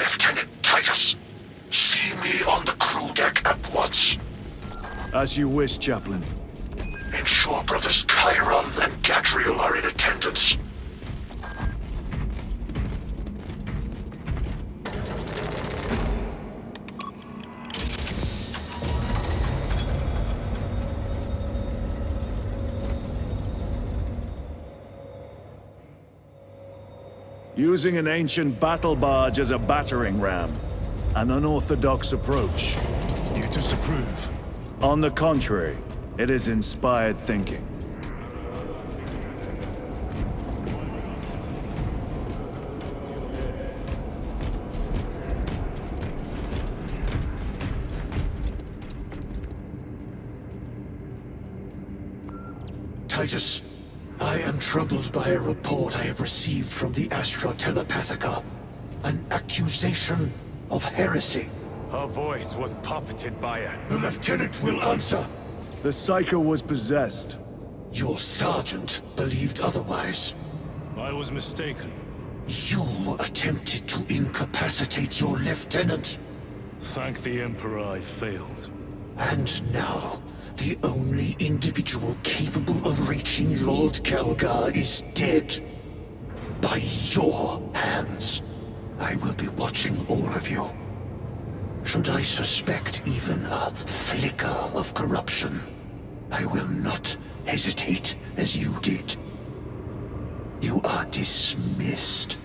Lieutenant Titus, see me on the crew deck at once. As you wish, Chaplain. Ensure brothers Chairon and Gadriel are in attendance. Using an ancient battle barge as a battering ram. An unorthodox approach. You disapprove? On the contrary, it is inspired thinking. Titus, I am troubled by a report I have received from the Astra Telepathica. An accusation of heresy. Her voice was puppeted by a... The lieutenant will answer. The Psycho was possessed. Your sergeant believed otherwise. I was mistaken. You attempted to incapacitate your lieutenant. Thank the Emperor I failed. And now, the only individual capable of reaching Lord Kelgar is dead. By your hands. I will be watching all of you. Should I suspect even a flicker of corruption, I will not hesitate as you did. You are dismissed.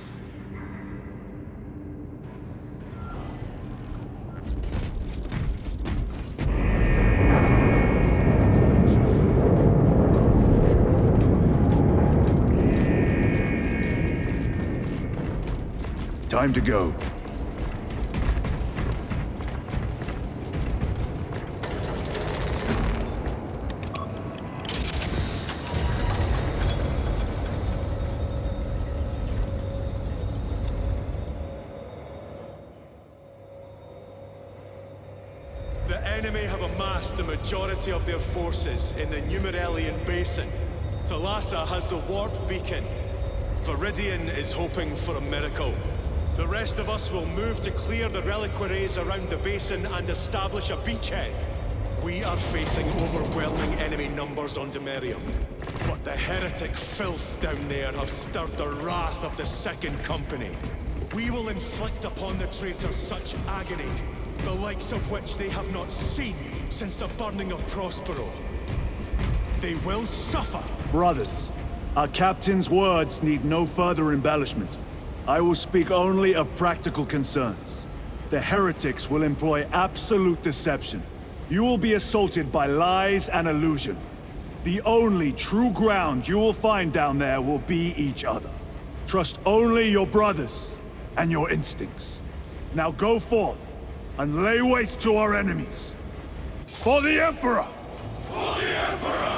Time to go. The enemy have amassed the majority of their forces in the Numeralian Basin. Thalassa has the warp beacon. Viridian is hoping for a miracle. The rest of us will move to clear the reliquaries around the basin and establish a beachhead. We are facing overwhelming enemy numbers on Demerium. But the heretic filth down there have stirred the wrath of the Second Company. We will inflict upon the traitors such agony, the likes of which they have not seen since the burning of Prospero. They will suffer. Brothers, our captain's words need no further embellishment. I will speak only of practical concerns. The heretics will employ absolute deception. You will be assaulted by lies and illusion. The only true ground you will find down there will be each other. Trust only your brothers and your instincts. Now go forth and lay waste to our enemies. For the Emperor! For the Emperor!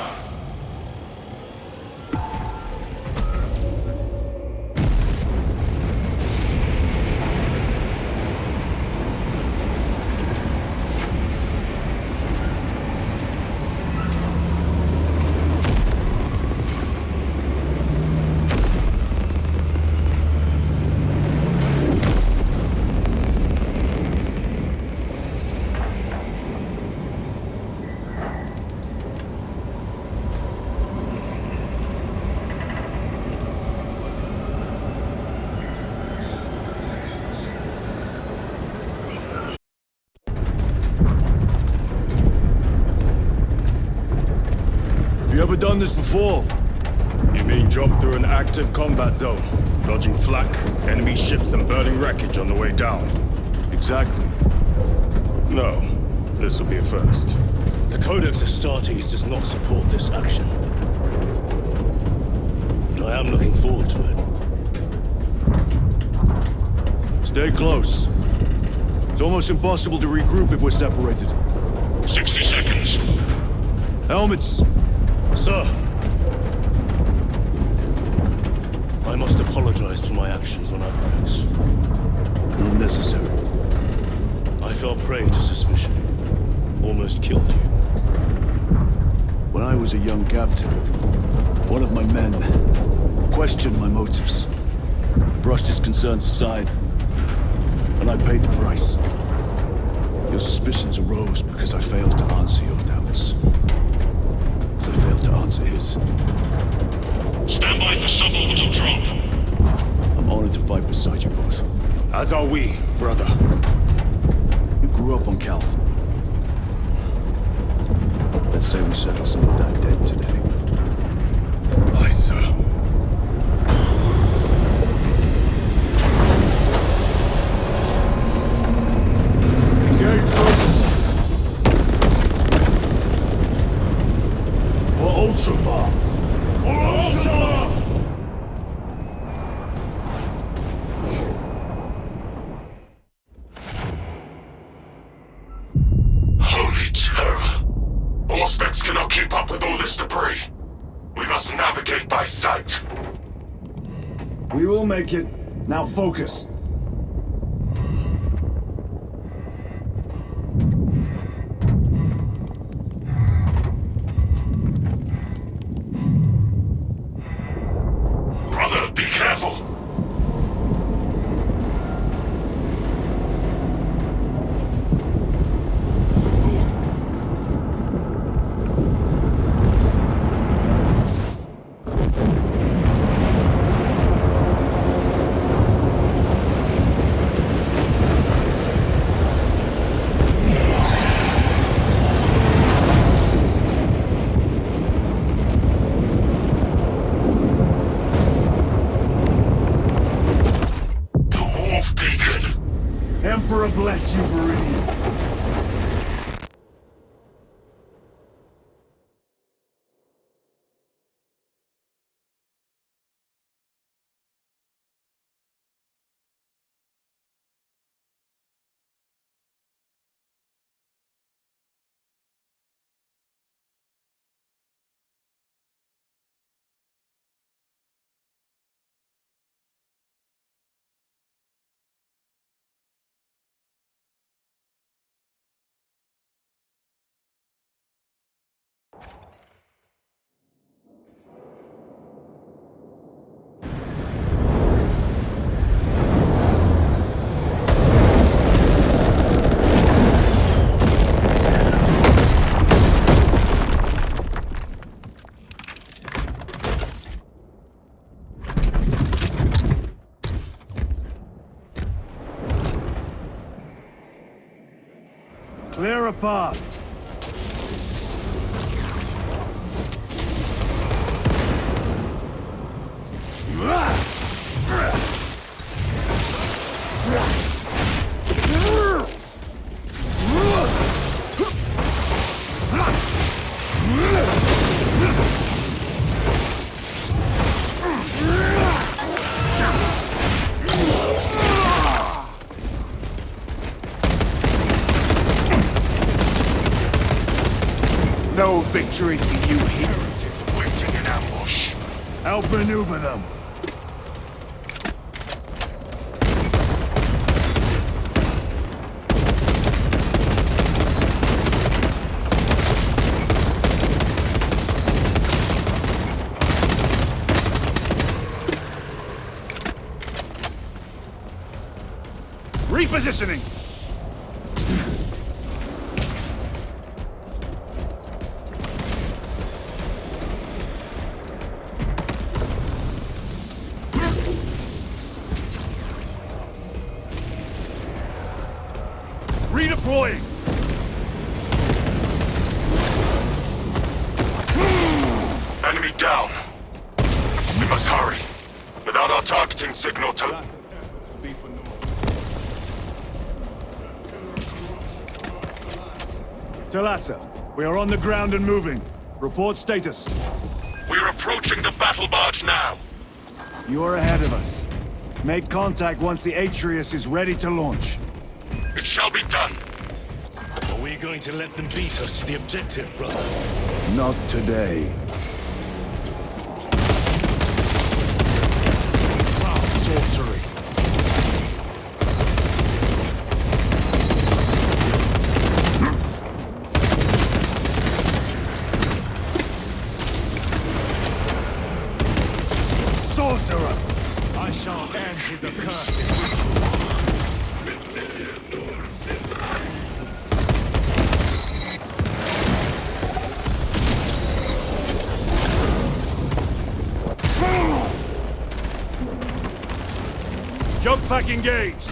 You ever done this before? You mean jump through an active combat zone, dodging flak, enemy ships and burning wreckage on the way down? Exactly. No, this will be a first. The Codex Astartes does not support this action. But I am looking forward to it. Stay close. It's almost impossible to regroup if we're separated. 60 seconds. Helmets! Sir! I must apologize for my actions on Avarax. Not necessary. I fell prey to suspicion. Almost killed you. When I was a young captain, one of my men questioned my motives. Brushed his concerns aside. and I paid the price. Your suspicions arose because I failed to answer your doubts. As I failed to answer his. Stand by for suborbital drop. I'm honored to fight beside you both. As are we, brother. You grew up on Calth. Let's say we settle some of that debt today. Aye, sir. Engage first! For Ultramar! For Ultramar! Holy terror! All specs cannot keep up with all this debris. We must navigate by sight. We will make it. Now focus. Brother, be careful! Emperor bless you, Meridian. Clear a path. No victory for you here. Heretics waiting in ambush. Outmaneuver them. Repositioning. Redeploying! Enemy down. We must hurry. Without our targeting signal to... Talassa, we are on the ground and moving. Report status. We're approaching the battle barge now. You are ahead of us. Make contact once the Atreus is ready to launch. It shall be done. Are we going to let them beat us to the objective, brother? Not today. Foul sorcery. Sorcerer! I shall end his accursed rituals. Jump pack engaged!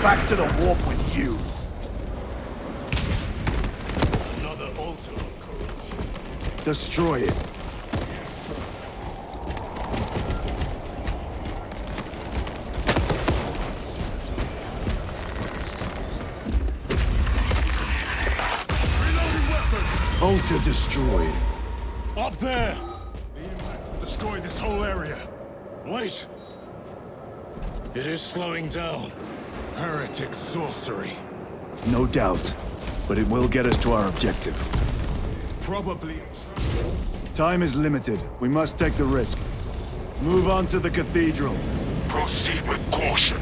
Back to the warp with you! Another altar of corruption. Destroy it. Altar destroyed. Up there! The impact will destroy this whole area. Wait! It is slowing down. Heretic sorcery. No doubt. But it will get us to our objective. It's probably... Time is limited. We must take the risk. Move on to the cathedral. Proceed with caution.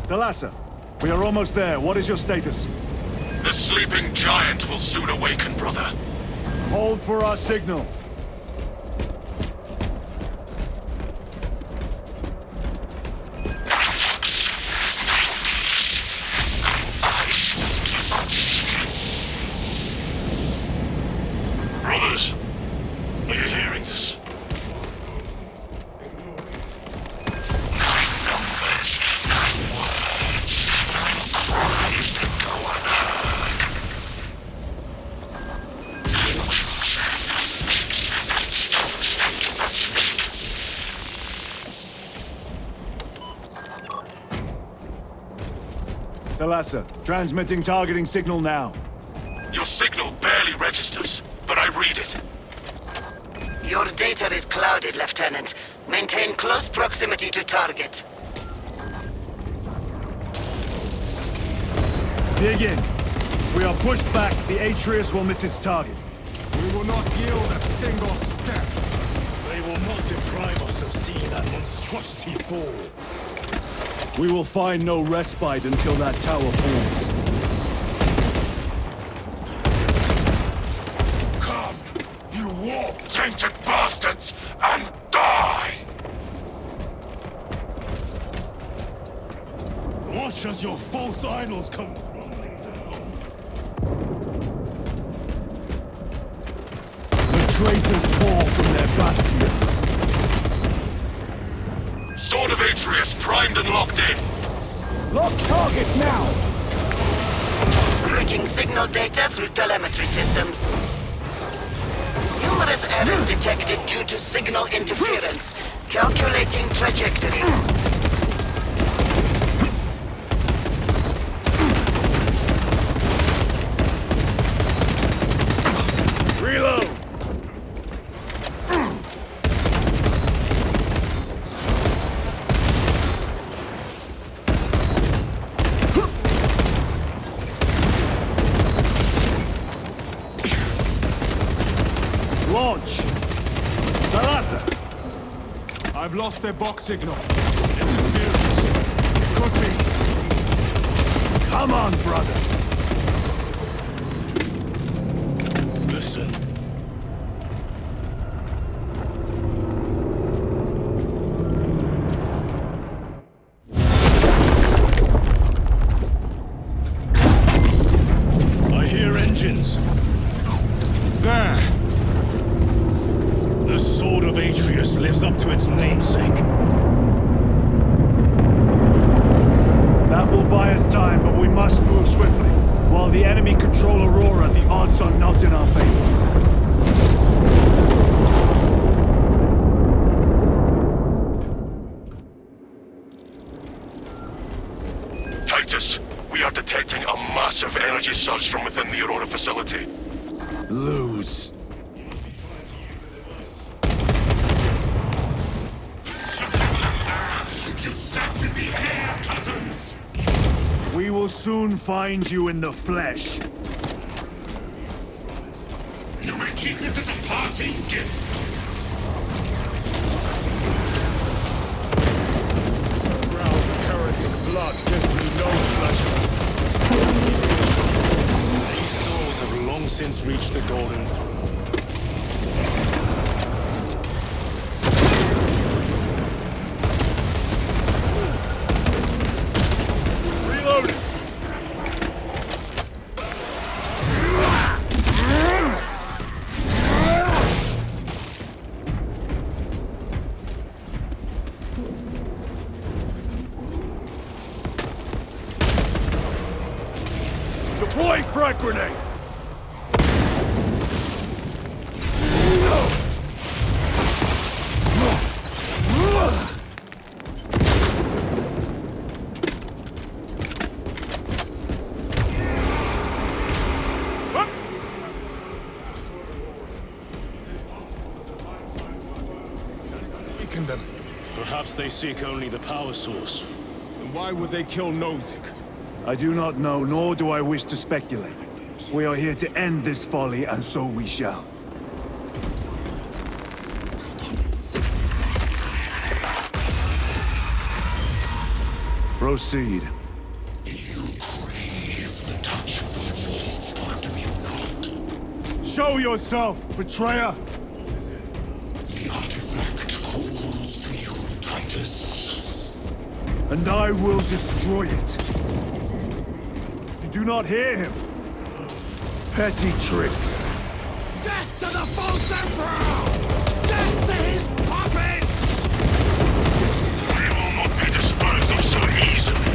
Thalassa, we are almost there. What is your status? The sleeping giant will soon awaken, brother. Hold for our signal. Brothers, are you hearing this? Thalassa, transmitting targeting signal now. Your signal barely registers, but I read it. Your data is clouded, Lieutenant. Maintain close proximity to target. Dig in. If we are pushed back, the Atreus will miss its target. We will not yield a single step. They will not deprive us of seeing that monstrosity fall. We will find no respite until that tower falls. Come, you warp-tainted bastards, and die! Watch as your false idols come crumbling down. The traitors pour from their bastion. Sword of Atreus primed and locked in. Lock target now! Routing signal data through telemetry systems. Numerous errors detected due to signal interference. Calculating trajectory. Reload! Launch! Thalassa! I've lost their box signal. Interference. It could be. Come on, brother! Listen. I hear engines. There! The Sword of Atreus lives up to its namesake. That will buy us time, but we must move swiftly. While the enemy control Aurora, the odds are not in our favor. Titus, we are detecting a massive energy surge from within the Aurora facility. Lose. You snapped the air, cousins! We will soon find you in the flesh. You may keep it as a parting gift. Drown the heretic blood gives me no pleasure. These souls have long since reached the Golden Throne. Frag grenade! Weaken them. Perhaps they seek only the power source. And why would they kill Nozick? I do not know, nor do I wish to speculate. We are here to end this folly, and so we shall. Proceed. You crave the touch of the Lord, do you not? Show yourself, betrayer! The artifact calls to you, Titus. And I will destroy it. You do not hear him. Petty tricks. Death to the false emperor! Death to his puppets! They will not be disposed of so easily.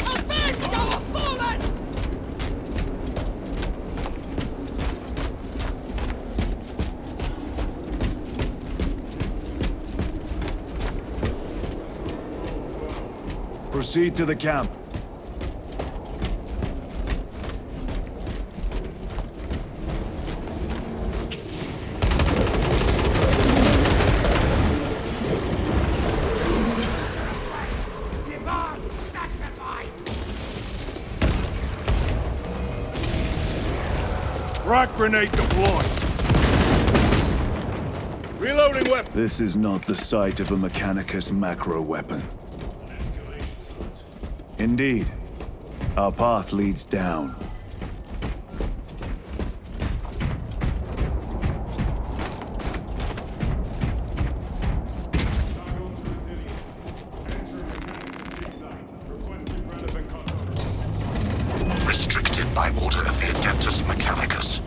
Avenge our fallen! Proceed to the camp. Frag grenade deployed! Reloading weapon! This is not the site of a Mechanicus macro weapon. Indeed. Our path leads down. Restricted by order of the Adeptus Mechanicus.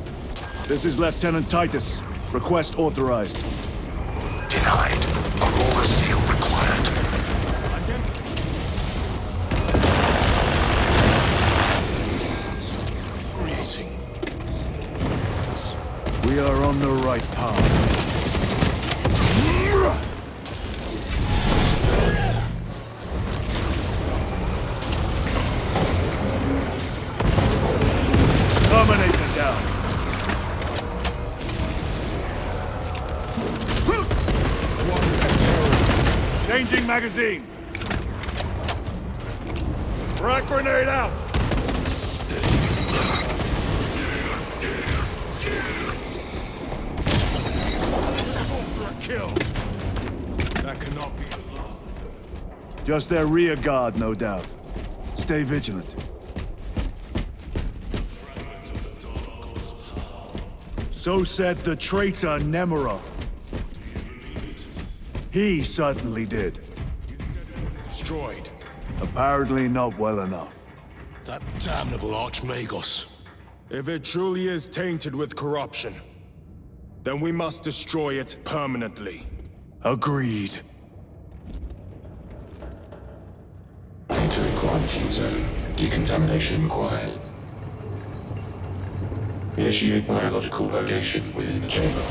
This is Lieutenant Titus. Request authorized. Denied. Aurora seal required. Creating. We are on the right path. Terminator down. Changing magazine. Frag grenade out. Killed. That cannot be the last. Just their rear guard, no doubt. Stay vigilant. So said the traitor Nemirov. He certainly did. Destroyed. Apparently not well enough. That damnable Archmagos. If it truly is tainted with corruption, then we must destroy it permanently. Agreed. Entering quarantine zone. Decontamination required. Initiate biological purgation within the chamber.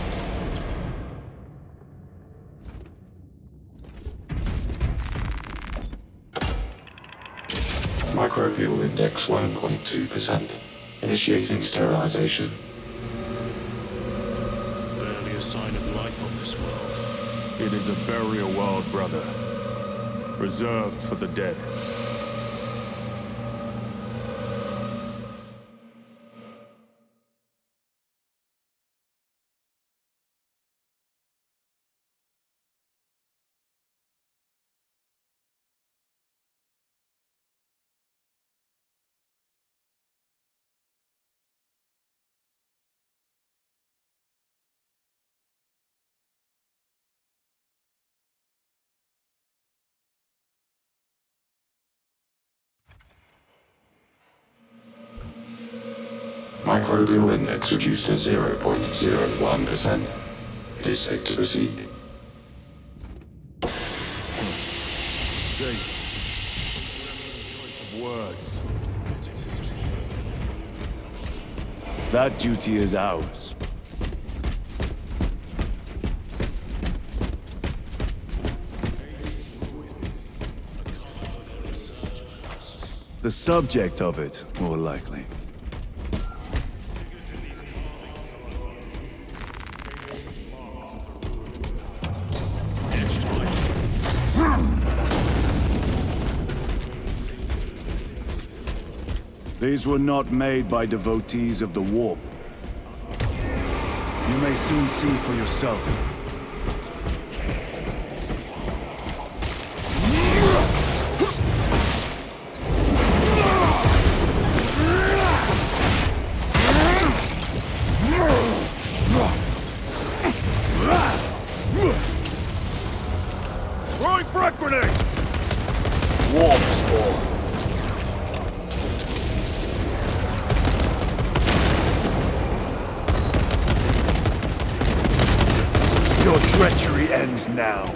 Microbial index 1.2%. Initiating sterilization. Barely a sign of life on this world. It is a burial world, brother. Reserved for the dead. Microbial index reduced to 0.01%. It is safe to proceed. Safe. That duty is ours. The subject of it, more likely. These were not made by devotees of the warp. You may soon see for yourself. Throwing frag grenade! Warp spawn. Your treachery ends now.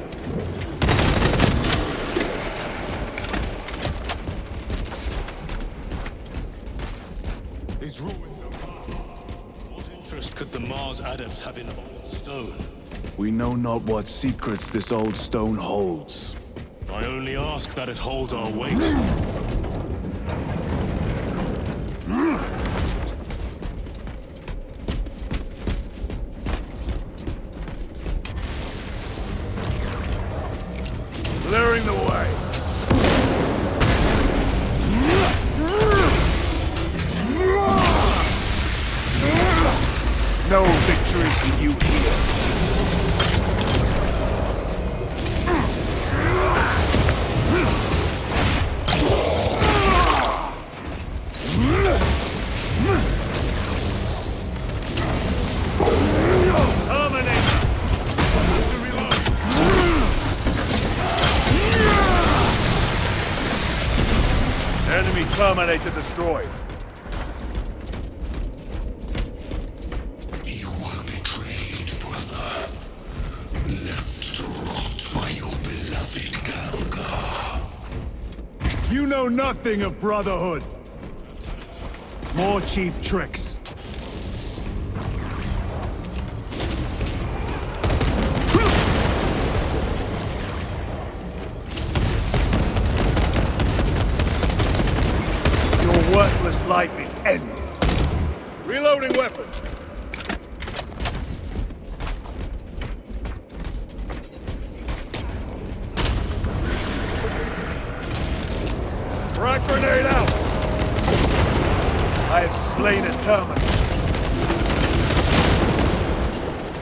These ruins are Mars. What interest could the Mars adepts have in old stone? We know not what secrets this old stone holds. I only ask that it holds our weight. Clearing the way. No victory for you here. Enemy Terminator destroyed. You were betrayed, brother. Left to rot by your beloved Galga. You know nothing of brotherhood. More cheap tricks. Your worthless life is ended. Reloading weapon. Frag grenade out! I have slain a terminal.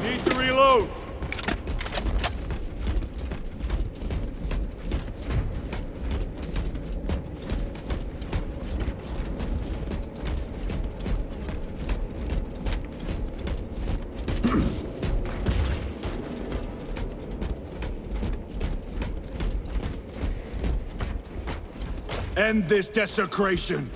Need to reload. End this desecration.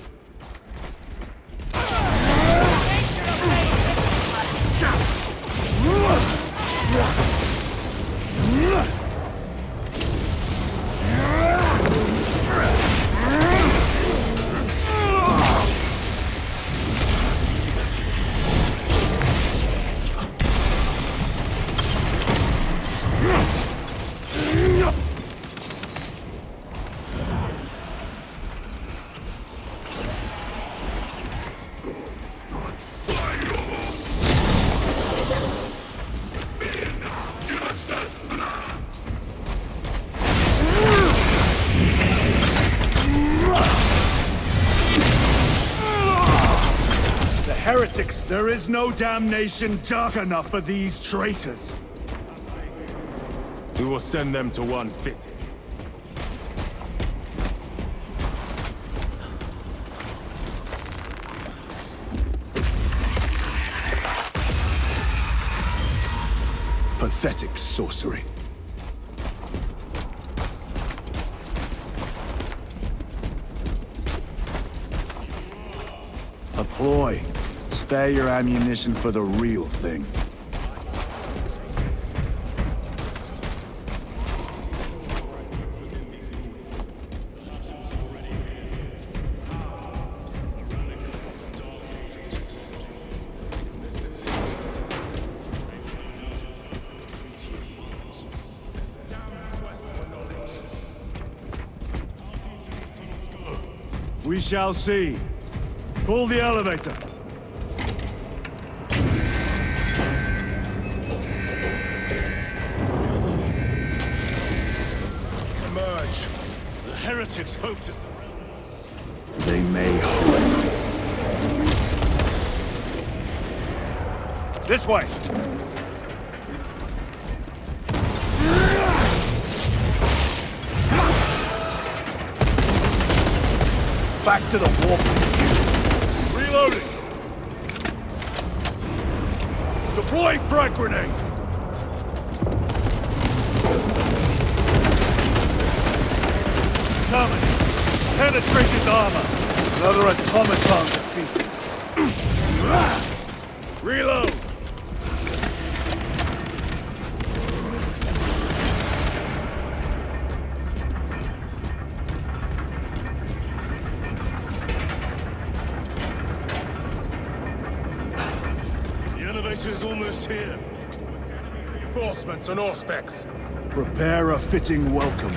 Heretics, there is no damnation dark enough for these traitors. We will send them to one fit. Pathetic sorcery. A ploy. Spare your ammunition for the real thing. We shall see. Pull the elevator. Emerge. The heretics hope to surround us. They may hope. This way! Back to the warp. Reloading! Deploying frag grenade! Coming! Penetrate his armor! Another automaton defeated. Reload! Is almost here. Enemy reinforcements on all specs. Prepare a fitting welcome.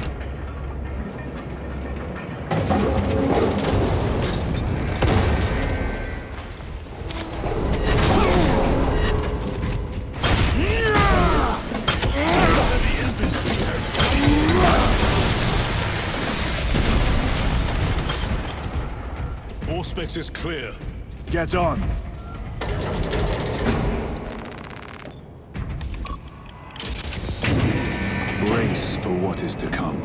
All specs is clear. Get on. Brace for what is to come.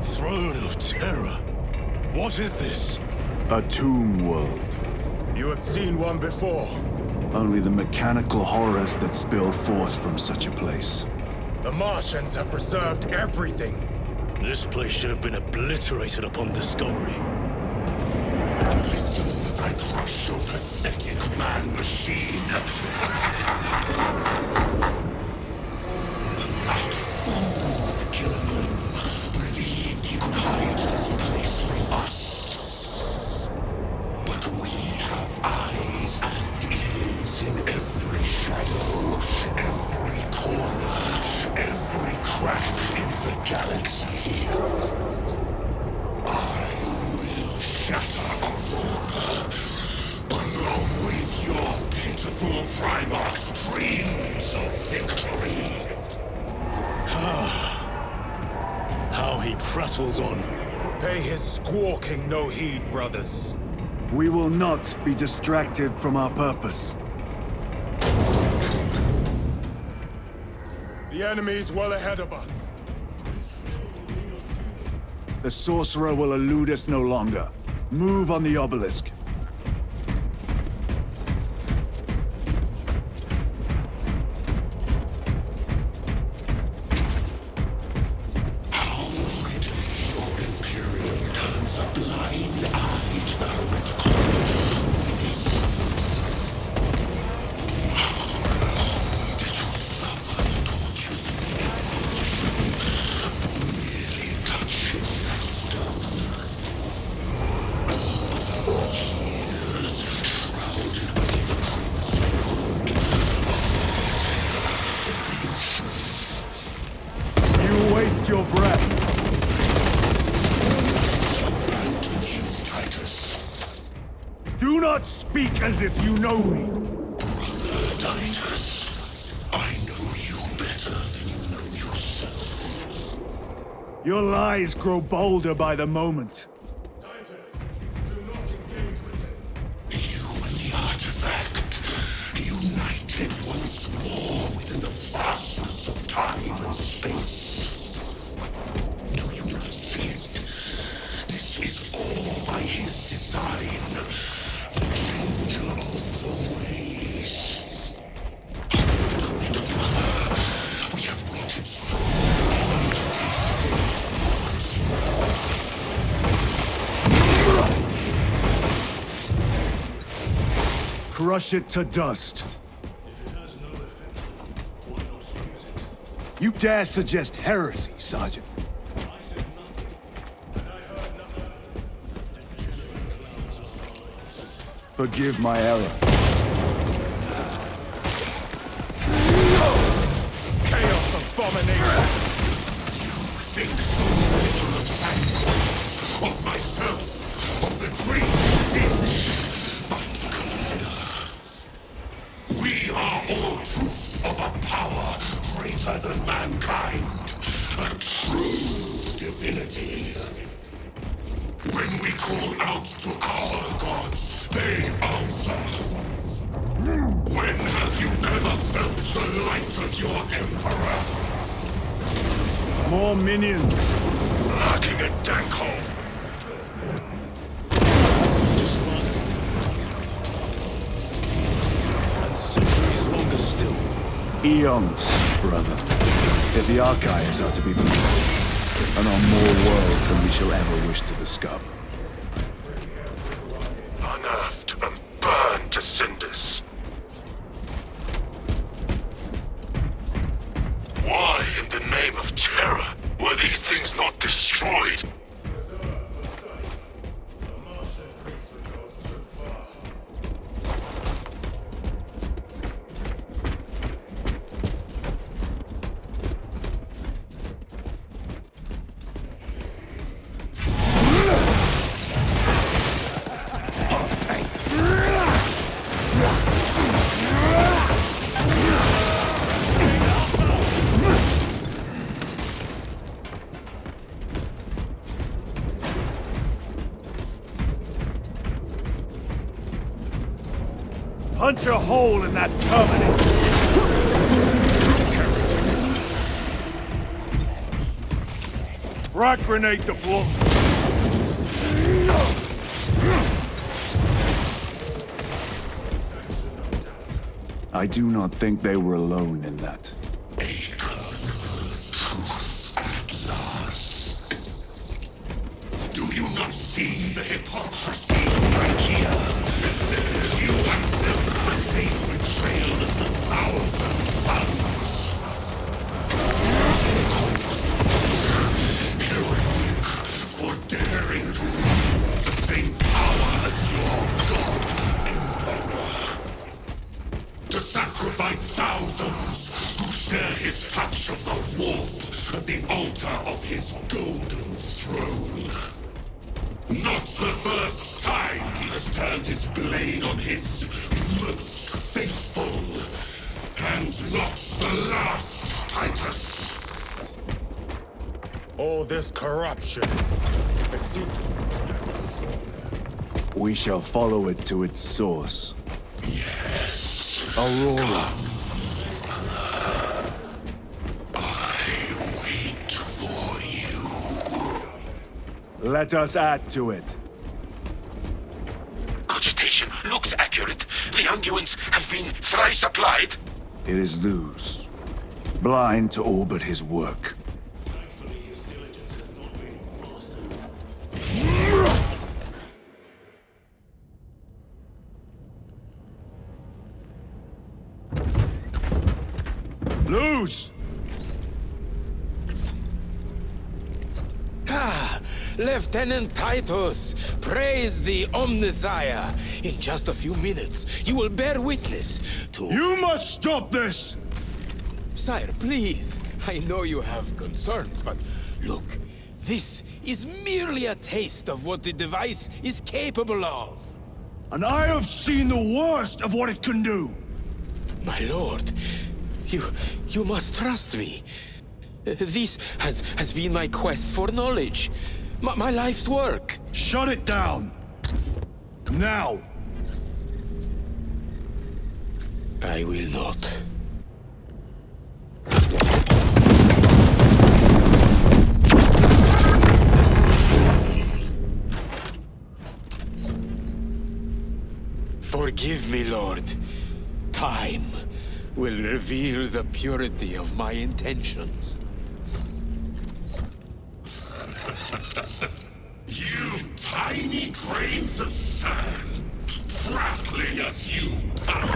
Throne of Terror. What is this? A tomb world. You have seen one before. Only the mechanical horrors that spill forth from such a place. The Martians have preserved everything. This place should have been obliterated upon discovery. Listen as I crush your pathetic man-machine. That fool, Gilman, believed he could hide this place from us. But we have eyes and ears in every shadow, every corner, every crack in the galaxy. I will shatter Aurora, along with your pitiful Primarch's dreams of victory. How he prattles on. Pay his squawking no heed, brothers. We will not be distracted from our purpose. The enemy is well ahead of us. The sorcerer will elude us no longer. Move on the obelisk. How readily your Imperium turns a blind eye to the heretical menace. How long did you suffer the tortures of the Inquisition for merely touching that stone? All those years shrouded beneath the crimson hood of retail absolution. You waste your breath. Abandoned you, Titus. Do not speak as if you know me. Brother Titus, I know you better than you know yourself. Your lies grow bolder by the moment. Titus, do not engage with them. You and the artifact, united once more within the vastness of time and space. Do you not see it? This is all by his design. The changer of the ways. Great brother, we have waited so long to taste its power once more. Crush it to dust. If it has no effect, why not use it? You dare suggest heresy, Sergeant? I said nothing, and I heard nothing. Forgive my error. Chaos abominations! Think so little of Sand, of myself, of the great fish. But consider, we are all proof of a power greater than mankind, a true divinity. When we call out to our gods, they answer. When have you ever felt the light of your Emperor? More minions. Lurking a dank hole. This was just fun. And centuries longer still. Eons, brother. If the archives are to be believed, and on more worlds than we shall ever wish to discover. Unearthed and burned to cinders. Why, in the name of terror, were these things not destroyed? Punch a hole in that terminator! Frag grenade deployed! I do not think they were alone in that. Truth at last. Do you not see the hypocrisy right here? You have felt the same betrayal as the thousand suns. Heretic, for daring to wield the same power as your god, Emperor. To sacrifice thousands who share his touch of the warp at the altar of his golden throne. Not the first time he has turned his blade on his most faithful. And not the last, Titus. All this corruption. It seems... We shall follow it to its source. Yes. Aurora. I wait for you. Let us add to it. Cogitation looks accurate. The unguents have been thrice applied. It is Luz. Blind to all but his work. Thankfully, his diligence has not made him faster. Luz! Ah, Lieutenant Titus, praise the Omnissiah. In just a few minutes, you will bear witness to... You must stop this! Sire, please. I know you have concerns, but look, this is merely a taste of what the device is capable of. And I have seen the worst of what it can do! My lord, you must trust me. This has been my quest for knowledge. My life's work. Shut it down! Now! I will not. Forgive me, Lord. Time will reveal the purity of my intentions. You tiny grains of sand, prattling as you come.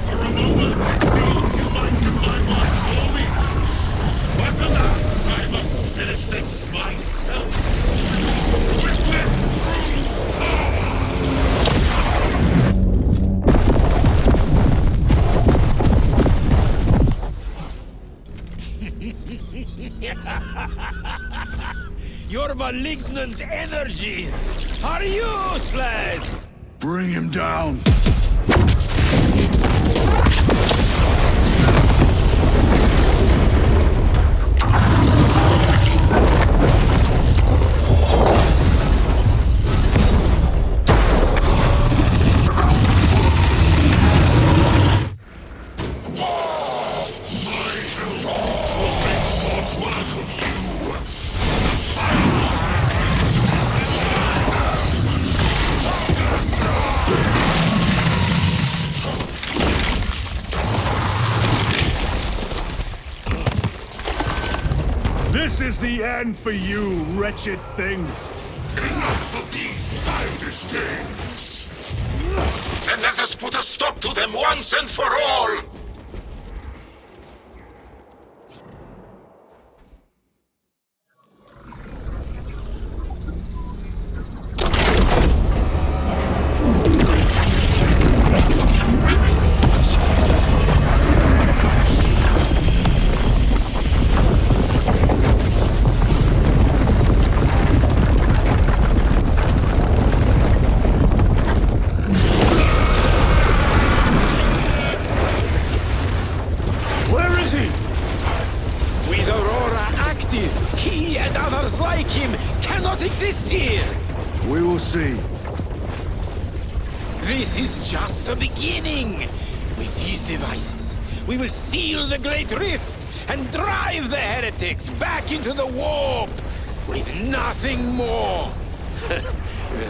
For a moment, it seems you might do my work for me. But alas, I must finish this myself. Witness power! your malignant energies are useless! Bring him down! This is the end for you, wretched thing! Enough of these childish games! Then let us put a stop to them once and for all! With Aurora active, he and others like him cannot exist here! We will see. This is just the beginning! With these devices, we will seal the Great Rift and drive the heretics back into the warp with nothing more than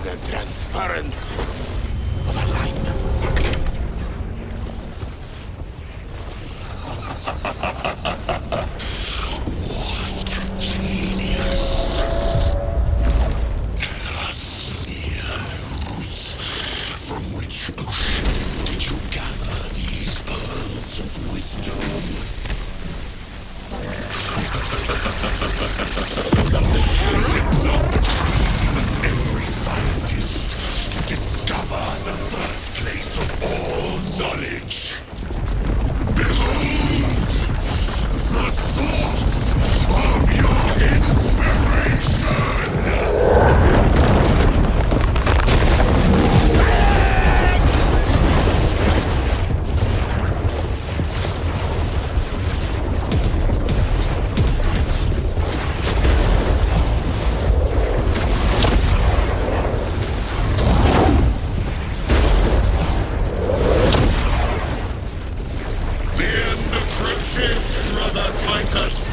a transference of alignment. From which ocean did you gather these pearls of wisdom? Is it not the dream of every scientist to discover the birthplace of all knowledge? Behold, the source of your inspiration! The end approaches, Brother Titus.